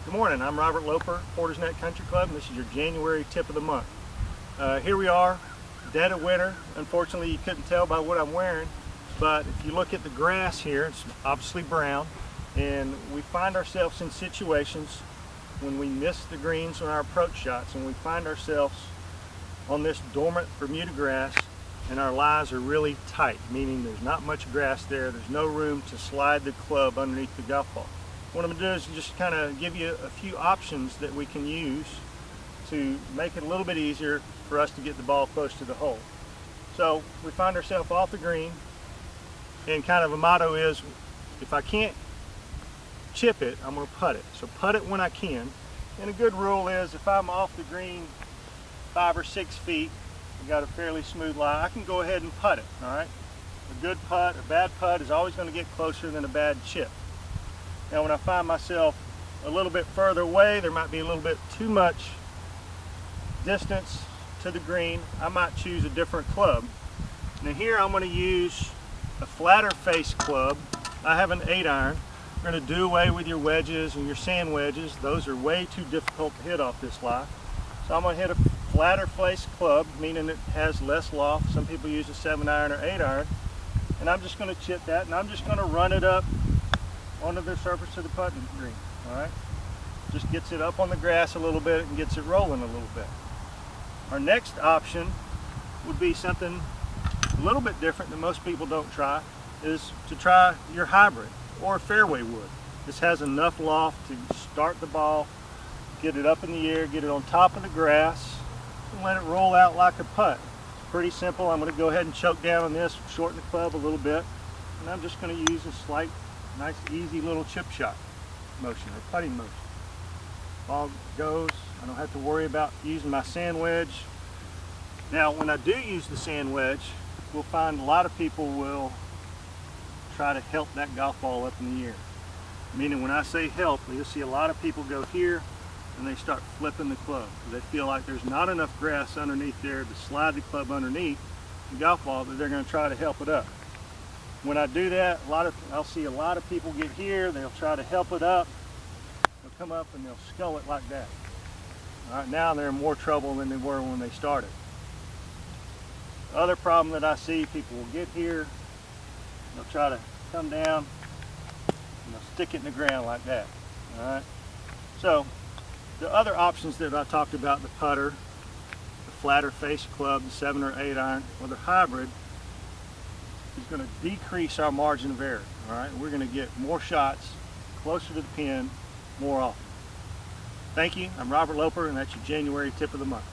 Good morning, I'm Robert Loper, Porter's Neck Country Club, and this is your January tip of the month. Here we are, dead of winter. Unfortunately, you couldn't tell by what I'm wearing, but if you look at the grass here, it's obviously brown, and we find ourselves in situations when we miss the greens on our approach shots, and we find ourselves on this dormant Bermuda grass, and our lies are really tight, meaning there's not much grass there, there's no room to slide the club underneath the golf ball. What I'm going to do is just kind of give you a few options that we can use to make it a little bit easier for us to get the ball close to the hole. So we find ourselves off the green, and kind of a motto is, if I can't chip it, I'm going to putt it. So putt it when I can. And a good rule is, if I'm off the green 5 or 6 feet, I've got a fairly smooth lie, I can go ahead and putt it. All right. A good putt, a bad putt is always going to get closer than a bad chip. Now when I find myself a little bit further away, there might be a little bit too much distance to the green, I might choose a different club. Now here I'm going to use a flatter face club. I have an 8-iron. We're going to do away with your wedges and your sand wedges. Those are way too difficult to hit off this lie. So I'm going to hit a flatter face club, meaning it has less loft. Some people use a 7-iron or 8-iron. And I'm just going to chip that, and I'm just going to run it up onto the surface of the putting green. All right, just gets it up on the grass a little bit and gets it rolling a little bit. Our next option would be something a little bit different than most people don't try, is to try your hybrid or fairway wood. This has enough loft to start the ball, get it up in the air, get it on top of the grass, and let it roll out like a putt. It's pretty simple. I'm going to go ahead and choke down on this, shorten the club a little bit, and I'm just going to use a slight, nice easy little chip shot motion or putting motion. Ball goes, I don't have to worry about using my sand wedge. Now when I do use the sand wedge, we'll find a lot of people will try to help that golf ball up in the air. Meaning when I say help, you'll see a lot of people go here and they start flipping the club. They feel like there's not enough grass underneath there to slide the club underneath the golf ball, that they're going to try to help it up. When I do that, I'll see a lot of people get here, they'll try to help it up, they'll come up and they'll scull it like that. All right, now they're in more trouble than they were when they started. The other problem that I see, people will get here, they'll try to come down, and they'll stick it in the ground like that. All right. So the other options that I talked about, the putter, the flatter face club, the 7 or 8-iron, or the hybrid, is going to decrease our margin of error. All right, we're going to get more shots closer to the pin more often. Thank you. I'm Robert Loper, and that's your January tip of the month.